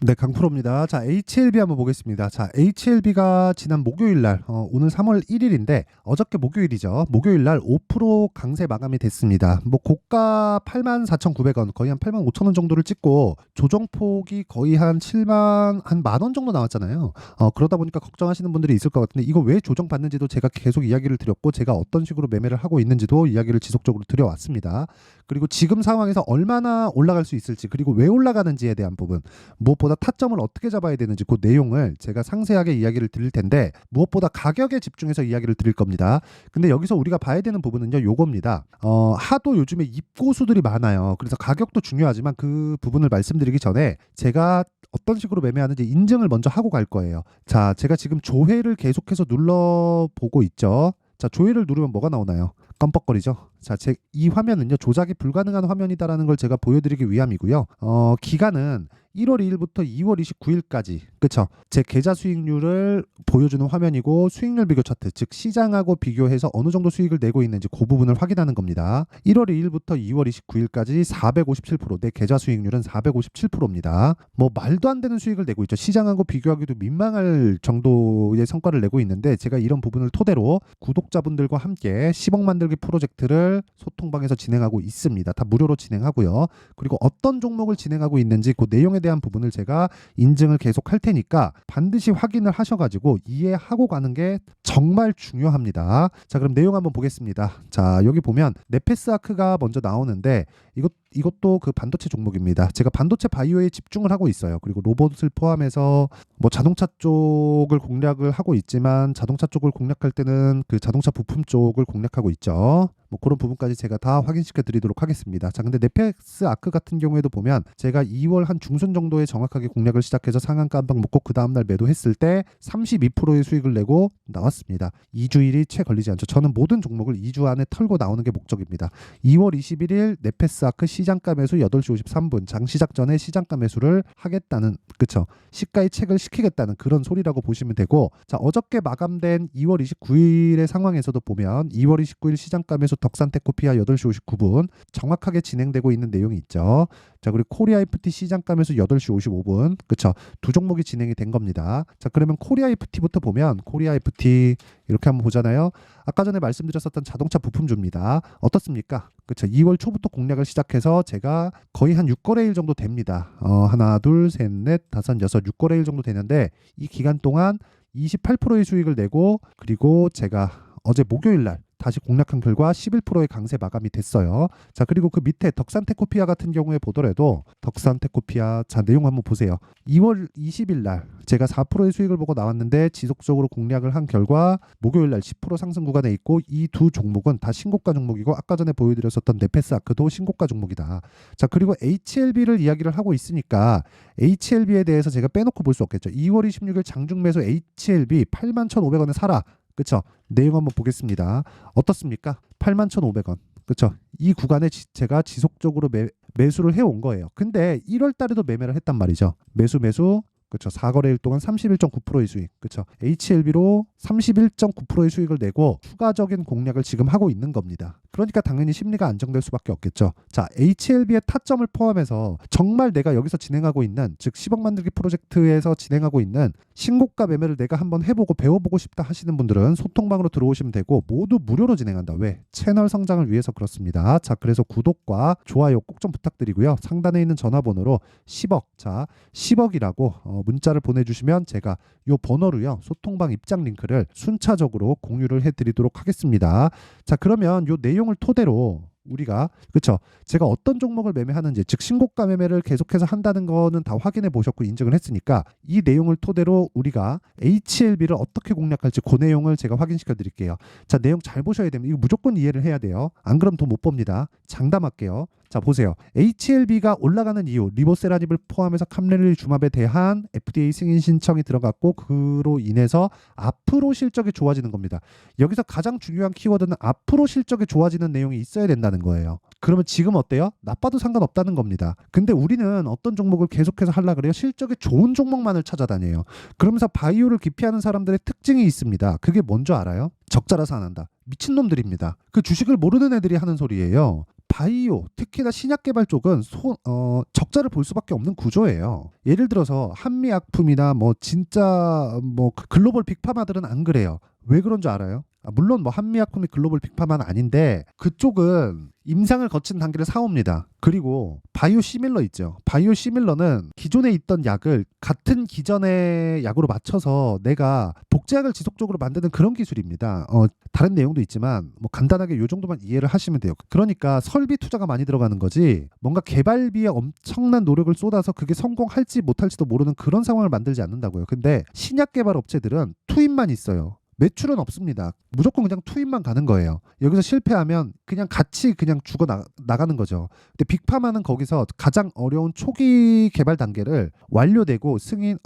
네, 강프로입니다. 자, HLB 한번 보겠습니다. 자, HLB가 지난 목요일 날, 오늘 3월 1일인데 어저께 목요일이죠. 목요일 날 5% 강세 마감이 됐습니다. 뭐 고가 84,900원, 거의 한 85,000원 정도를 찍고 조정폭이 거의 한 7만 한 만 원 정도 나왔잖아요. 그러다 보니까 걱정하시는 분들이 있을 것 같은데 이거 왜 조정받는지도 제가 계속 이야기를 드렸고 제가 어떤 식으로 매매를 하고 있는지도 이야기를 지속적으로 드려왔습니다. 그리고 지금 상황에서 얼마나 올라갈 수 있을지 그리고 왜 올라가는지에 대한 부분 무엇보다 타점을 어떻게 잡아야 되는지 그 내용을 제가 상세하게 이야기를 드릴 텐데 무엇보다 가격에 집중해서 이야기를 드릴 겁니다. 근데 여기서 우리가 봐야 되는 부분은요 요겁니다. 하도 요즘에 입고수들이 많아요. 그래서 가격도 중요하지만 그 부분을 말씀드리기 전에 제가 어떤 식으로 매매하는지 인증을 먼저 하고 갈 거예요. 자, 제가 지금 조회를 계속해서 눌러보고 있죠. 자, 조회를 누르면 뭐가 나오나요? 깜빡거리죠. 자, 이 화면은요 조작이 불가능한 화면이다라는 걸 제가 보여드리기 위함이고요. 기간은 1월 2일부터 2월 29일까지 그쵸? 제 계좌 수익률을 보여주는 화면이고 수익률 비교 차트 즉 시장하고 비교해서 어느 정도 수익을 내고 있는지 그 부분을 확인하는 겁니다. 1월 2일부터 2월 29일까지 457%내 계좌 수익률은 457%입니다. 뭐 말도 안 되는 수익을 내고 있죠. 시장하고 비교하기도 민망할 정도의 성과를 내고 있는데 제가 이런 부분을 토대로 구독자분들과 함께 10억 만들기 프로젝트를 소통방에서 진행하고 있습니다. 다 무료로 진행하고요. 그리고 어떤 종목을 진행하고 있는지 그 내용에 대한 부분을 제가 인증을 계속 할 테니까 반드시 확인을 하셔가지고 이해하고 가는 게 정말 중요합니다. 자, 그럼 내용 한번 보겠습니다. 자, 여기 보면 네페스아크가 먼저 나오는데 이것도 그 반도체 종목입니다. 제가 반도체 바이오에 집중을 하고 있어요. 그리고 로봇을 포함해서 뭐 자동차 쪽을 공략을 하고 있지만 자동차 쪽을 공략할 때는 그 자동차 부품 쪽을 공략하고 있죠. 뭐 그런 부분까지 제가 다 확인시켜 드리도록 하겠습니다. 자, 근데 네펙스 아크 같은 경우에도 보면 제가 2월 한 중순 정도에 정확하게 공략을 시작해서 상한가 한 방 먹고 그 다음날 매도했을 때 32%의 수익을 내고 나왔습니다. 2주일이 채 걸리지 않죠. 저는 모든 종목을 2주 안에 털고 나오는 게 목적입니다. 2월 21일 네페스 아크 시장가 매수 8시 53분 장시작 전에 시장가 매수를 하겠다는 그쵸 시가의 책을 시키겠다는 그런 소리라고 보시면 되고 자 어저께 마감된 2월 29일의 상황에서도 보면 2월 29일 시장가 매수 덕산테코피아 8시 59분 정확하게 진행되고 있는 내용이 있죠. 자 그리고 코리아 FT 시장가 매수 8시 55분 그쵸 두 종목이 진행이 된 겁니다. 자 그러면 코리아 FT부터 보면 코리아 FT 이렇게 한번 보잖아요. 아까 전에 말씀드렸었던 자동차 부품주입니다. 어떻습니까? 그렇죠. 2월 초부터 공략을 시작해서 제가 거의 한 6거래일 정도 됩니다. 하나, 둘, 셋, 넷, 다섯, 여섯, 6거래일 정도 되는데 이 기간 동안 28%의 수익을 내고 그리고 제가 어제 목요일 날 다시 공략한 결과 11%의 강세 마감이 됐어요. 자 그리고 그 밑에 덕산테코피아 같은 경우에 보더라도 덕산테코피아 자 내용 한번 보세요. 2월 20일 날 제가 4%의 수익을 보고 나왔는데 지속적으로 공략을 한 결과 목요일 날 10% 상승 구간에 있고 이 두 종목은 다 신고가 종목이고 아까 전에 보여드렸었던 네페스 아크도 신고가 종목이다. 자 그리고 HLB를 이야기를 하고 있으니까 HLB에 대해서 제가 빼놓고 볼 수 없겠죠. 2월 26일 장중 매수 HLB 81,500원에 사라. 그쵸? 내용 한번 보겠습니다. 어떻습니까? 81,500원. 그쵸? 이 구간에 제가 지속적으로 매수를 해온 거예요. 근데 1월 달에도 매매를 했단 말이죠. 매수. 그쵸? 4거래일 동안 31.9%의 수익. 그쵸? HLB로 31.9%의 수익을 내고 추가적인 공략을 지금 하고 있는 겁니다. 그러니까 당연히 심리가 안정될 수밖에 없겠죠. 자, HLB의 타점을 포함해서 정말 내가 여기서 진행하고 있는 즉 10억 만들기 프로젝트에서 진행하고 있는 신고가 매매를 내가 한번 해보고 배워보고 싶다 하시는 분들은 소통방으로 들어오시면 되고 모두 무료로 진행한다. 왜? 채널 성장을 위해서 그렇습니다. 자, 그래서 구독과 좋아요 꼭 좀 부탁드리고요. 상단에 있는 전화번호로 10억, 자 10억이라고 문자를 보내주시면 제가 요 번호로요 소통방 입장 링크를 순차적으로 공유를 해드리도록 하겠습니다. 자 그러면 요 내용을 토대로 우리가 그쵸 제가 어떤 종목을 매매하는지 즉 신고가 매매를 계속해서 한다는 거는 다 확인해 보셨고 인증을 했으니까 이 내용을 토대로 우리가 HLB를 어떻게 공략할지 그 내용을 제가 확인시켜 드릴게요. 자 내용 잘 보셔야 됩니다. 이거 무조건 이해를 해야 돼요. 안 그럼 돈 못 법니다. 장담할게요. 자 보세요. HLB가 올라가는 이유 리보세라닙을 포함해서 카멜릴 주맙에 대한 FDA 승인 신청이 들어갔고 그로 인해서 앞으로 실적이 좋아지는 겁니다. 여기서 가장 중요한 키워드는 앞으로 실적이 좋아지는 내용이 있어야 된다는 거예요. 그러면 지금 어때요? 나빠도 상관없다는 겁니다. 근데 우리는 어떤 종목을 계속해서 하려고 그래요? 실적이 좋은 종목만을 찾아다녀요. 그러면서 바이오를 기피하는 사람들의 특징이 있습니다. 그게 뭔지 알아요? 적자라서 안 한다. 미친놈들입니다. 그 주식을 모르는 애들이 하는 소리예요. 바이오, 특히나 신약 개발 쪽은 적자를 볼 수밖에 없는 구조예요. 예를 들어서 한미약품이나 뭐 진짜 뭐 글로벌 빅파마들은 안 그래요. 왜 그런 줄 알아요? 물론 뭐 한미약품이 글로벌 빅파마는 아닌데 그쪽은 임상을 거친 단계를 사옵니다. 그리고 바이오 시밀러 있죠. 바이오 시밀러는 기존에 있던 약을 같은 기전의 약으로 맞춰서 내가 복제약을 지속적으로 만드는 그런 기술입니다. 다른 내용도 있지만 뭐 간단하게 요 정도만 이해를 하시면 돼요. 그러니까 설비 투자가 많이 들어가는 거지 뭔가 개발비에 엄청난 노력을 쏟아서 그게 성공할지 못할지도 모르는 그런 상황을 만들지 않는다고요. 근데 신약 개발 업체들은 투입만 있어요. 매출은 없습니다. 무조건 그냥 투입만 가는 거예요. 여기서 실패하면 그냥 같이 그냥 죽어 나가는 거죠. 근데 빅파마는 거기서 가장 어려운 초기 개발 단계를 완료되고 승인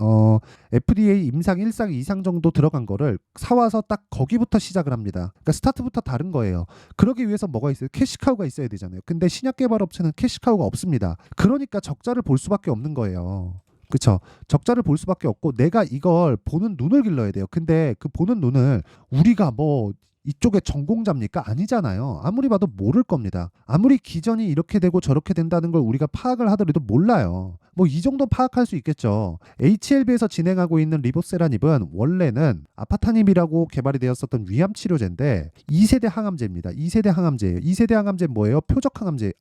FDA 임상 1상 2상 정도 들어간 거를 사와서 딱 거기부터 시작을 합니다. 그러니까 스타트부터 다른 거예요. 그러기 위해서 뭐가 있어요? 캐시카우가 있어야 되잖아요. 근데 신약 개발 업체는 캐시카우가 없습니다. 그러니까 적자를 볼 수밖에 없는 거예요. 그쵸. 적자를 볼 수밖에 없고 내가 이걸 보는 눈을 길러야 돼요. 근데 그 보는 눈을 우리가 뭐 이쪽에 전공자입니까? 아니잖아요. 아무리 봐도 모를 겁니다. 아무리 기전이 이렇게 되고 저렇게 된다는 걸 우리가 파악을 하더라도 몰라요. 뭐 이 정도 파악할 수 있겠죠. HLB에서 진행하고 있는 리보세라닙은 원래는 아파타닙이라고 개발이 되었었던 위암 치료제인데 2세대 항암제입니다. 2세대 항암제예요. 2세대 항암제 뭐예요? 표적 항암제.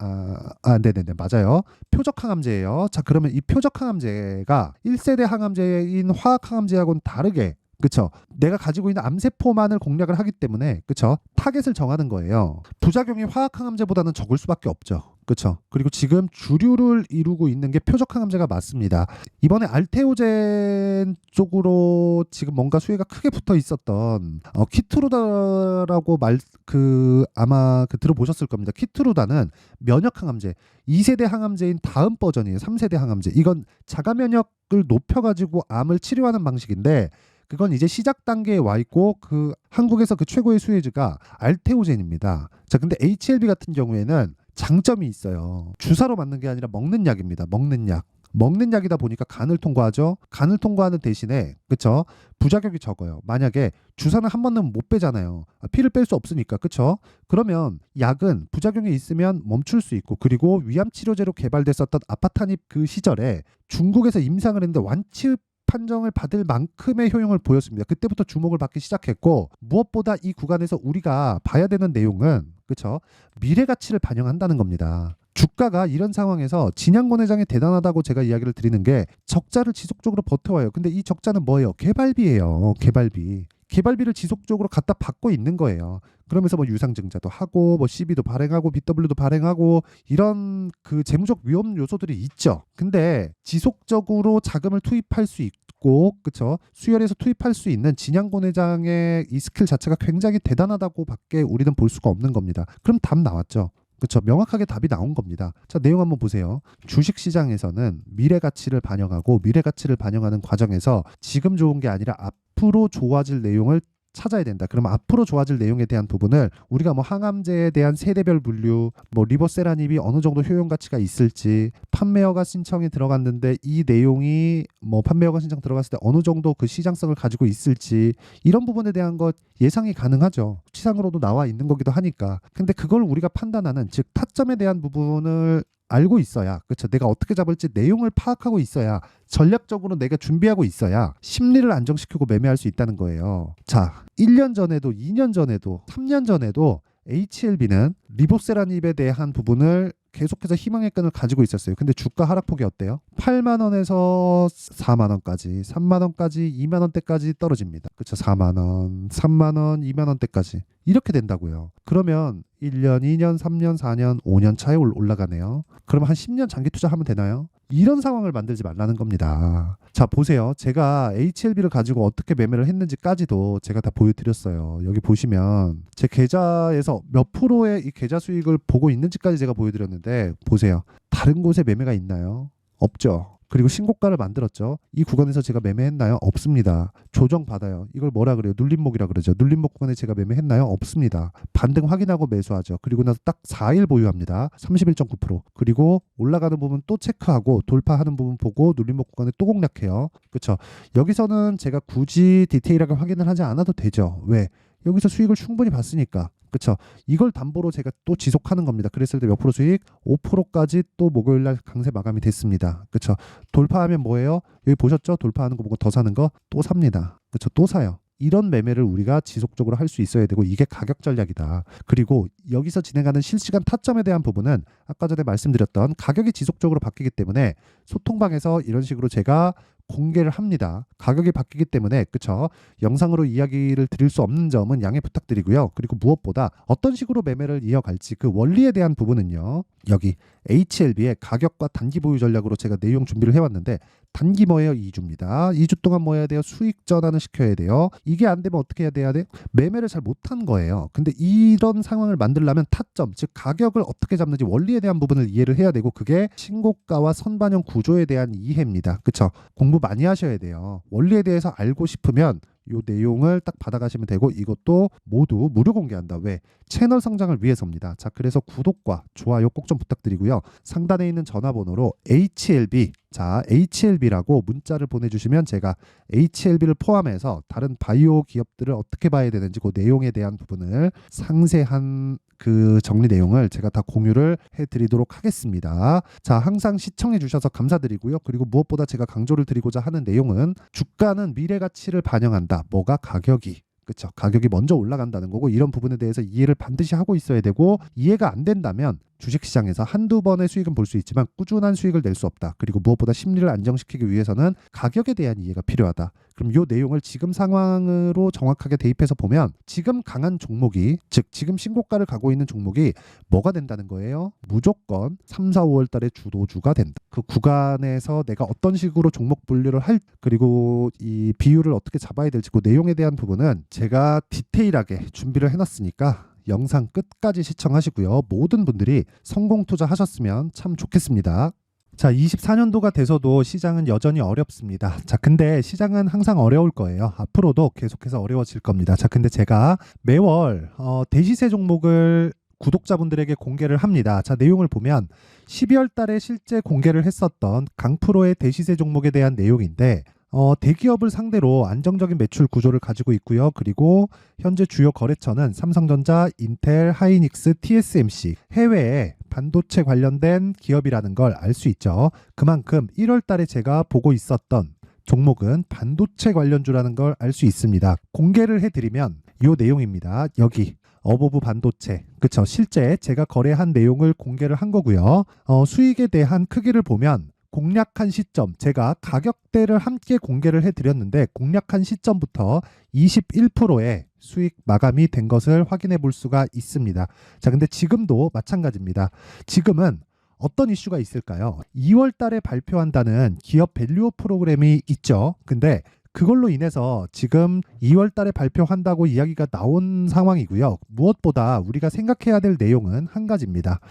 네네네 맞아요. 표적 항암제예요. 자 그러면 이 표적 항암제가 1세대 항암제인 화학 항암제하고는 다르게 그쵸. 내가 가지고 있는 암세포만을 공략을 하기 때문에 그쵸. 타겟을 정하는 거예요. 부작용이 화학항암제보다는 적을 수밖에 없죠. 그쵸. 그리고 지금 주류를 이루고 있는 게 표적항암제가 맞습니다. 이번에 알테오젠 쪽으로 지금 뭔가 수혜가 크게 붙어 있었던 키트루다라고 아마 들어보셨을 겁니다. 키트루다는 면역항암제 2세대 항암제인 다음 버전이에요. 3세대 항암제. 이건 자가 면역을 높여가지고 암을 치료하는 방식인데 그건 이제 시작 단계에 와 있고 그 한국에서 그 최고의 수혜주가 알테오젠입니다. 자, 근데 HLB 같은 경우에는 장점이 있어요. 주사로 맞는 게 아니라 먹는 약입니다. 먹는 약. 먹는 약이다 보니까 간을 통과하죠. 간을 통과하는 대신에 그쵸? 부작용이 적어요. 만약에 주사는 한 번 넣으면 못 빼잖아요. 피를 뺄 수 없으니까 그쵸? 그러면 약은 부작용이 있으면 멈출 수 있고 그리고 위암 치료제로 개발됐었던 아파타닙 그 시절에 중국에서 임상을 했는데 완치 판정을 받을 만큼의 효용을 보였습니다. 그때부터 주목을 받기 시작했고 무엇보다 이 구간에서 우리가 봐야 되는 내용은 그쵸? 미래 가치를 반영한다는 겁니다. 주가가 이런 상황에서 진양권 회장이 대단하다고 제가 이야기를 드리는 게 적자를 지속적으로 버텨와요. 근데 이 적자는 뭐예요? 개발비예요. 개발비. 개발비를 지속적으로 갖다 받고 있는 거예요. 그러면서 뭐 유상증자도 하고 뭐 CB도 발행하고 BW도 발행하고 이런 그 재무적 위험 요소들이 있죠. 근데 지속적으로 자금을 투입할 수 있고 그쵸? 수혈해서 투입할 수 있는 진양권 회장의 이 스킬 자체가 굉장히 대단하다고밖에 우리는 볼 수가 없는 겁니다. 그럼 답 나왔죠. 그렇죠. 명확하게 답이 나온 겁니다. 자, 내용 한번 보세요. 주식시장에서는 미래 가치를 반영하고 미래 가치를 반영하는 과정에서 지금 좋은 게 아니라 앞으로 좋아질 내용을 찾아야 된다. 그러면 앞으로 좋아질 내용에 대한 부분을 우리가 뭐 항암제에 대한 세대별 분류, 뭐 리보세라닙이 어느 정도 효용 가치가 있을지, 판매허가 신청이 들어갔는데 이 내용이 뭐 판매허가 신청 들어갔을 때 어느 정도 그 시장성을 가지고 있을지 이런 부분에 대한 것 예상이 가능하죠. 시상으로도 나와 있는 거기도 하니까. 근데 그걸 우리가 판단하는 즉 타점에 대한 부분을 알고 있어야 그렇죠. 내가 어떻게 잡을지 내용을 파악하고 있어야 전략적으로 내가 준비하고 있어야 심리를 안정시키고 매매할 수 있다는 거예요. 자, 1년 전에도 2년 전에도 3년 전에도 HLB는 리보세라닙에 대한 부분을 계속해서 희망의 끈을 가지고 있었어요. 근데 주가 하락폭이 어때요? 8만 원에서 4만 원까지, 3만 원까지, 2만 원대까지 떨어집니다. 그렇죠? 4만 원, 3만 원, 2만 원대까지. 이렇게 된다고요. 그러면 1년, 2년, 3년, 4년, 5년 차에 올라가네요. 그러면 한 10년 장기 투자하면 되나요? 이런 상황을 만들지 말라는 겁니다. 자, 보세요. 제가 HLB를 가지고 어떻게 매매를 했는지까지도 제가 다 보여드렸어요. 여기 보시면 제 계좌에서 몇 프로의 이 계좌 수익을 보고 있는지까지 제가 보여드렸는데 보세요. 다른 곳에 매매가 있나요? 없죠. 그리고 신고가를 만들었죠. 이 구간에서 제가 매매했나요? 없습니다. 조정받아요. 이걸 뭐라 그래요? 눌림목이라 그러죠. 눌림목 구간에 제가 매매했나요? 없습니다. 반등 확인하고 매수하죠. 그리고 나서 딱 4일 보유합니다. 31.9%. 그리고 올라가는 부분 또 체크하고 돌파하는 부분 보고 눌림목 구간에 또 공략해요. 그렇죠. 여기서는 제가 굳이 디테일하게 확인을 하지 않아도 되죠. 왜? 여기서 수익을 충분히 봤으니까. 그쵸? 이걸 담보로 제가 또 지속하는 겁니다. 그랬을 때 몇 프로 수익? 5%까지 또 목요일 날 강세 마감이 됐습니다. 그쵸? 돌파하면 뭐예요? 여기 보셨죠? 돌파하는 거 보고 더 사는 거 또 삽니다. 그쵸? 또 사요. 이런 매매를 우리가 지속적으로 할 수 있어야 되고 이게 가격 전략이다. 그리고 여기서 진행하는 실시간 타점에 대한 부분은 아까 전에 말씀드렸던 가격이 지속적으로 바뀌기 때문에 소통방에서 이런 식으로 제가 공개를 합니다. 가격이 바뀌기 때문에 그쵸? 영상으로 이야기를 드릴 수 없는 점은 양해 부탁드리고요. 그리고 무엇보다 어떤 식으로 매매를 이어갈지 그 원리에 대한 부분은요. 여기 HLB의 가격과 단기 보유 전략으로 제가 내용 준비를 해왔는데 단기 뭐예요? 2주입니다. 2주 동안 뭐 해야 돼요? 수익 전환을 시켜야 돼요. 이게 안 되면 어떻게 해야 돼요? 매매를 잘 못한 거예요. 근데 이런 상황을 만들려면 타점, 즉 가격을 어떻게 잡는지 원리에 대한 부분을 이해를 해야 되고 그게 신고가와 선반영 구조에 대한 이해입니다. 그쵸? 공부 많이 하셔야 돼요. 원리에 대해서 알고 싶으면 이 내용을 딱 받아가시면 되고 이것도 모두 무료 공개한다. 왜? 채널 성장을 위해서입니다. 자, 그래서 구독과 좋아요 꼭 좀 부탁드리고요. 상단에 있는 전화번호로 HLB, 자, HLB라고 문자를 보내주시면 제가 HLB를 포함해서 다른 바이오 기업들을 어떻게 봐야 되는지 그 내용에 대한 부분을 상세한 그 정리 내용을 제가 다 공유를 해드리도록 하겠습니다. 자, 항상 시청해 주셔서 감사드리고요. 그리고 무엇보다 제가 강조를 드리고자 하는 내용은 주가는 미래 가치를 반영한다. 뭐가? 가격이. 그쵸? 가격이 먼저 올라간다는 거고 이런 부분에 대해서 이해를 반드시 하고 있어야 되고 이해가 안 된다면 주식시장에서 한두 번의 수익은 볼 수 있지만 꾸준한 수익을 낼 수 없다. 그리고 무엇보다 심리를 안정시키기 위해서는 가격에 대한 이해가 필요하다. 그럼 이 내용을 지금 상황으로 정확하게 대입해서 보면 지금 강한 종목이 즉 지금 신고가를 가고 있는 종목이 뭐가 된다는 거예요? 무조건 3, 4, 5월 달에 주도주가 된다. 그 구간에서 내가 어떤 식으로 종목 분류를 할 그리고 이 비율을 어떻게 잡아야 될지 그 내용에 대한 부분은 제가 디테일하게 준비를 해놨으니까 영상 끝까지 시청하시고요. 모든 분들이 성공 투자하셨으면 참 좋겠습니다. 자, 24년도가 돼서도 시장은 여전히 어렵습니다. 자, 근데 시장은 항상 어려울 거예요. 앞으로도 계속해서 어려워질 겁니다. 자, 근데 제가 매월 대시세 종목을 구독자분들에게 공개를 합니다. 자, 내용을 보면 12월 달에 실제 공개를 했었던 강프로의 대시세 종목에 대한 내용인데 대기업을 상대로 안정적인 매출 구조를 가지고 있고요. 그리고 현재 주요 거래처는 삼성전자, 인텔, 하이닉스, TSMC, 해외에 반도체 관련된 기업이라는 걸 알 수 있죠. 그만큼 1월 달에 제가 보고 있었던 종목은 반도체 관련주라는 걸 알 수 있습니다. 공개를 해드리면 이 내용입니다. 여기 어보브 반도체, 그쵸? 실제 제가 거래한 내용을 공개를 한 거고요. 수익에 대한 크기를 보면 공략한 시점, 제가 가격대를 함께 공개를 해드렸는데 공략한 시점부터 21%의 수익 마감이 된 것을 확인해 볼 수가 있습니다. 자, 근데 지금도 마찬가지입니다. 지금은 어떤 이슈가 있을까요? 2월 달에 발표한다는 기업 밸류업 프로그램이 있죠. 근데 그걸로 인해서 지금 2월 달에 발표한다고 이야기가 나온 상황이고요. 무엇보다 우리가 생각해야 될 내용은 한 가지입니다.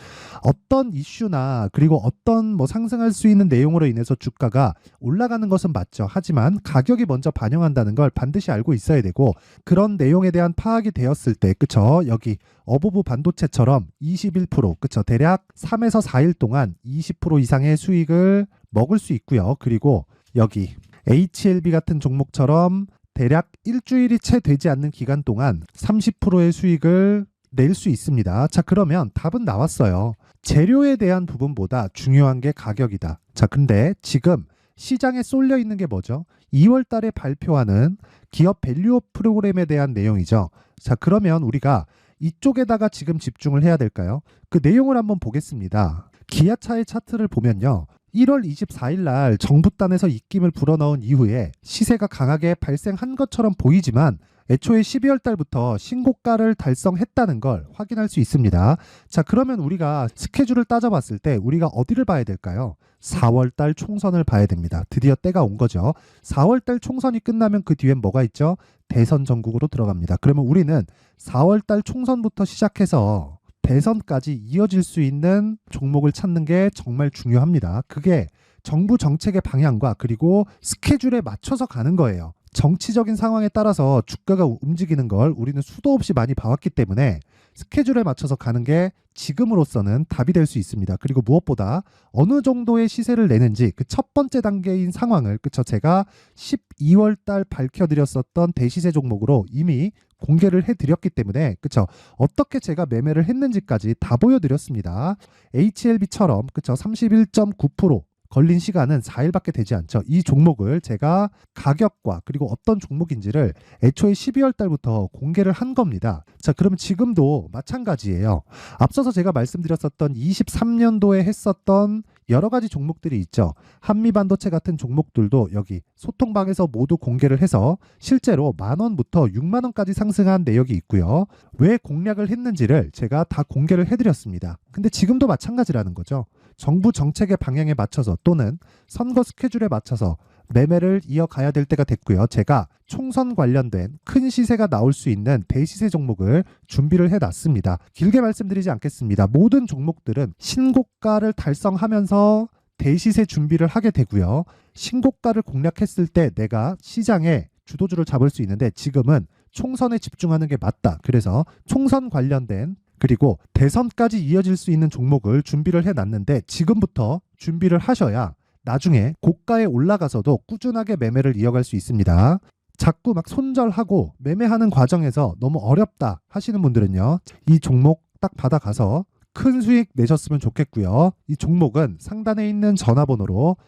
어떤 이슈나 그리고 어떤 상승할 수 있는 내용으로 인해서 주가가 올라가는 것은 맞죠. 하지만 가격이 먼저 반영한다는 걸 반드시 알고 있어야 되고 그런 내용에 대한 파악이 되었을 때 그쵸? 여기 어보브 반도체처럼 21% 그쵸? 대략 3에서 4일 동안 20% 이상의 수익을 먹을 수 있고요. 그리고 여기 HLB 같은 종목처럼 대략 일주일이 채 되지 않는 기간 동안 30%의 수익을 낼 수 있습니다. 자, 그러면 답은 나왔어요. 재료에 대한 부분보다 중요한 게 가격이다. 자, 근데 지금 시장에 쏠려 있는 게 뭐죠? 2월 달에 발표하는 기업 밸류업 프로그램에 대한 내용이죠. 자, 그러면 우리가 이쪽에다가 지금 집중을 해야 될까요? 그 내용을 한번 보겠습니다. 기아차의 차트를 보면요. 1월 24일 날 정부단에서 입김을 불어넣은 이후에 시세가 강하게 발생한 것처럼 보이지만 애초에 12월 달부터 신고가를 달성했다는 걸 확인할 수 있습니다. 자, 그러면 우리가 스케줄을 따져봤을 때 우리가 어디를 봐야 될까요? 4월 달 총선을 봐야 됩니다. 드디어 때가 온 거죠. 4월 달 총선이 끝나면 그 뒤엔 뭐가 있죠? 대선 전국으로 들어갑니다. 그러면 우리는 4월 달 총선부터 시작해서 대선까지 이어질 수 있는 종목을 찾는 게 정말 중요합니다. 그게 정부 정책의 방향과 그리고 스케줄에 맞춰서 가는 거예요. 정치적인 상황에 따라서 주가가 움직이는 걸 우리는 수도 없이 많이 봐왔기 때문에 스케줄에 맞춰서 가는 게 지금으로서는 답이 될 수 있습니다. 그리고 무엇보다 어느 정도의 시세를 내는지 그 첫 번째 단계인 상황을 그쵸? 제가 12월 달 밝혀드렸었던 대시세 종목으로 이미 공개를 해드렸기 때문에 그쵸, 어떻게 제가 매매를 했는지까지 다 보여드렸습니다. HLB처럼 그쵸, 31.9% 걸린 시간은 4일밖에 되지 않죠. 이 종목을 제가 가격과 그리고 어떤 종목인지를 애초에 12월 달부터 공개를 한 겁니다. 자, 그러면 지금도 마찬가지예요. 앞서서 제가 말씀드렸었던 23년도에 했었던 여러 가지 종목들이 있죠. 한미반도체 같은 종목들도 여기 소통방에서 모두 공개를 해서 실제로 10,000원부터 60,000원까지 상승한 내역이 있고요. 왜 공략을 했는지를 제가 다 공개를 해드렸습니다. 근데 지금도 마찬가지라는 거죠. 정부 정책의 방향에 맞춰서 또는 선거 스케줄에 맞춰서 매매를 이어가야 될 때가 됐고요. 제가 총선 관련된 큰 시세가 나올 수 있는 대시세 종목을 준비를 해놨습니다. 길게 말씀드리지 않겠습니다. 모든 종목들은 신고가를 달성하면서 대시세 준비를 하게 되고요. 신고가를 공략했을 때 내가 시장에 주도주를 잡을 수 있는데 지금은 총선에 집중하는 게 맞다. 그래서 총선 관련된 그리고 대선까지 이어질 수 있는 종목을 준비를 해놨는데 지금부터 준비를 하셔야 나중에 고가에 올라가서도 꾸준하게 매매를 이어갈 수 있습니다. 자꾸 막 손절하고 매매하는 과정에서 너무 어렵다 하시는 분들은요. 이 종목 딱 받아가서 큰 수익 내셨으면 좋겠고요. 이 종목은 상단에 있는 전화번호로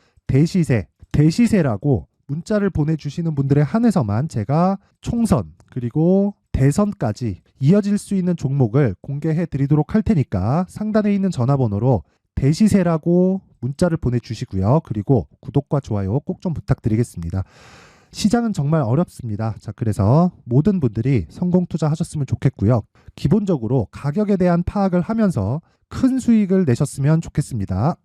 대시세라고 문자를 보내주시는 분들에 한해서만 제가 총선 그리고 대선까지 이어질 수 있는 종목을 공개해 드리도록 할 테니까 상단에 있는 전화번호로 대시세라고 문자를 보내주시고요. 그리고 구독과 좋아요 꼭 좀 부탁드리겠습니다. 시장은 정말 어렵습니다. 자, 그래서 모든 분들이 성공 투자하셨으면 좋겠고요. 기본적으로 가격에 대한 파악을 하면서 큰 수익을 내셨으면 좋겠습니다.